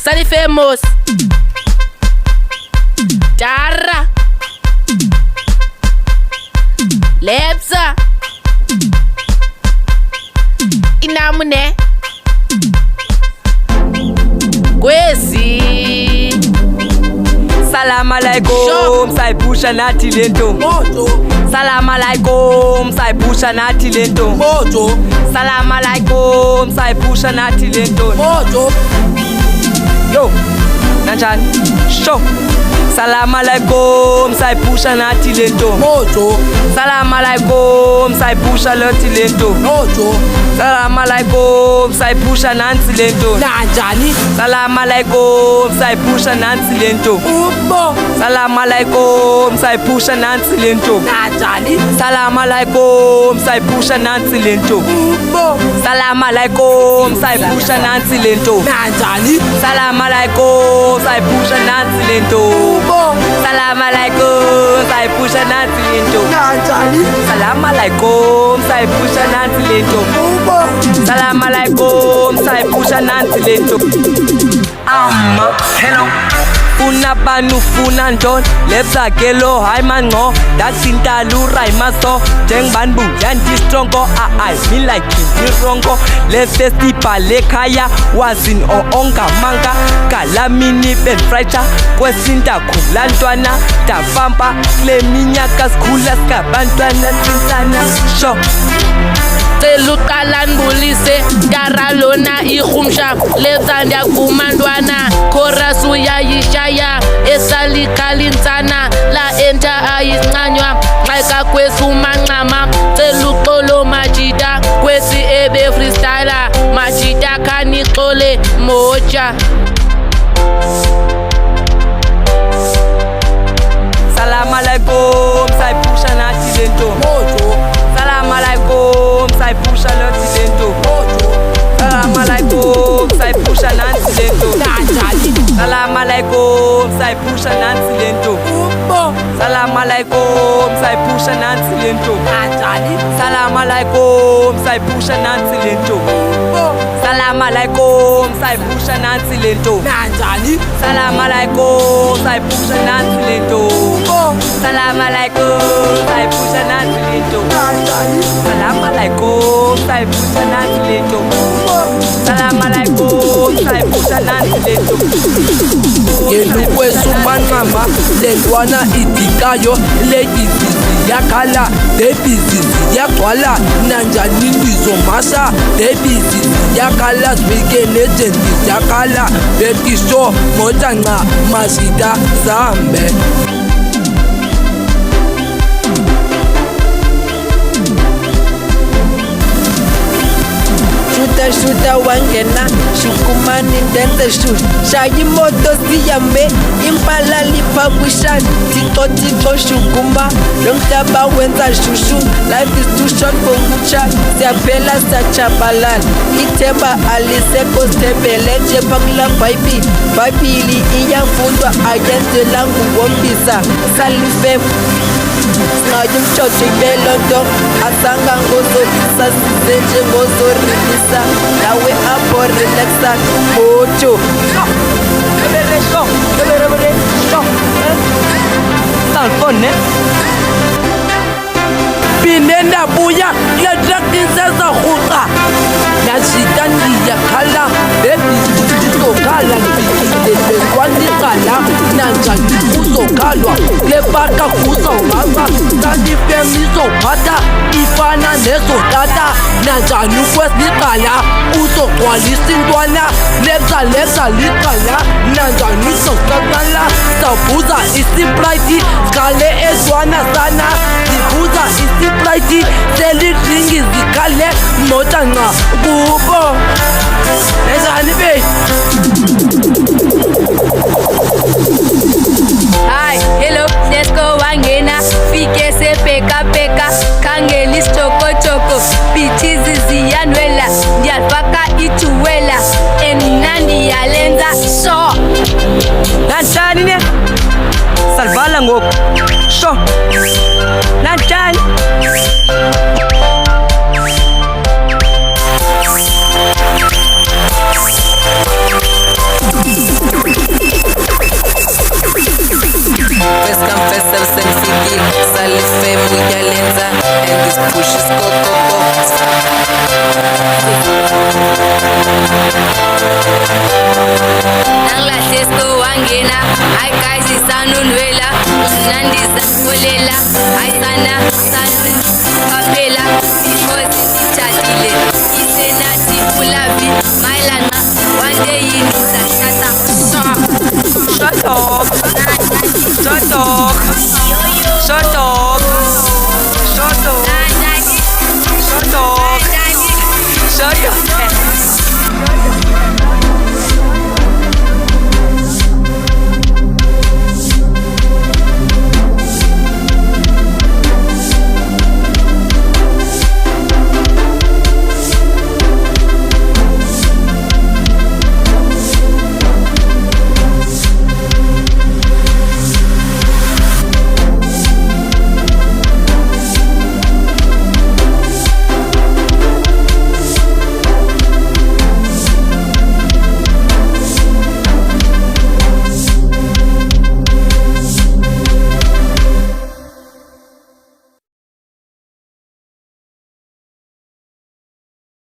Sunny Famous Dara Lebza Inamune Kwezi Salam alaikum, saipusha nathi lento. Salam alaikum, saipusha nathi lento. Salam alaikum, saipusha nathi lento. Yo, nanjani? Sho. Salam alaikum, saipusha nathi lento. Salam alaikum, saipusha nathi lento. Salam alaikum, saipusha nansi lento. Nanjani? Salam alaikum, saipusha nansi lento. Salam alaikum, saipusha nansi lento. Nanjani? Salam alaikum, saipusha nansi lento. Salam alaikum, saipusha nansi lento. Nanjani? Salam alaikum, saipusha nansi lento. Salam alaikum, saipusha nansi lento. Nanjani? Salam alaikum, saipusha nansi lento. Salam alaikum, saipusha nansi lento. Hello. Funa banu funa ndon Lebza gelo hai mango Dasinta lurai maso Jeng banbu yanti strongo I feel like rongo Le festival le kaya Wazin o onga manga Kalamini ben fraicha Kwesinda kulantwana Tafamba Le minyaka skula Skabantwana tinsana Show Telukalan bulise Dara lona ikhumsha Lebza ndia kumandwana Korasu ya yishaya Esali kalintsana La enta ayisanywa Maika kwesu manqama Telukolo majida Kwesi ebe freestyler Majida kanixole moja Salam alaikum, saipusha nathi lento. Salam alaikum, saipusha nathi lento. Salam alaikum, saipusha nathi lento. Salam alaikum, saipusha nathi lento. Salam alaikum, saipusha nathi lento. Salam alaikum, saipusha nathi lento. Salam alaikum, saipusha nathi lento. Salam alaikum, saipusha nathi lento. Salam alaikum, saipusha nathi lento. Salam alaikum, saipusha nathi lento. Salam alaikum, saipusha nathi lento. Yelu kwesu manqama lentwana idikayo le izizi yakhala debizizi yagcwala nanjani ndizomasa debizizi yakhala sibike legend yakhala betisho motanqa masida zambe Shuta wangena shukumani dente shoot shayi moto siyambe impala liphabushan tiko shukuma lomhlaba wenza shushu life is too short for kucha siyaphela sachabalala ithemba alisekho sithembele nje phakula bhayibhili iyafundwa ayenzela nguwombisa salifem Ngayumchocho ibelondo Asanga ngozolisa Sizenje ngozorilisa Nawe abo relaxa Mocho Salfone Binenda buya Ledrakinseza khuqa Nashitandiya khala Baby uzokhala Kwanikala Nanjani uzokhalwa Lebaka kuzowasa Kanti femi izophatha Ifana nezotata Nanjani ukwesiqala Uzogcwalisa intwana Lebza liqala Nanjani uzosaqala Sawubuza isiprite Skale ezwana sana Zibuza isiprite Selidringi zikhale Motanqa kubo Nanjani be Hi, hello, let's go wangena Fike se peka Kangelis choko Pichizi ziyanwela Ndiyafaka ituwela Enandi yalenza So Nanjani ne Salvala ngoku Sho Nanjani Nangla Tesco wangena, hi guys isanunwela, Nandi sankolela, hi sana kapela, because ithatile, isenathi ulavi.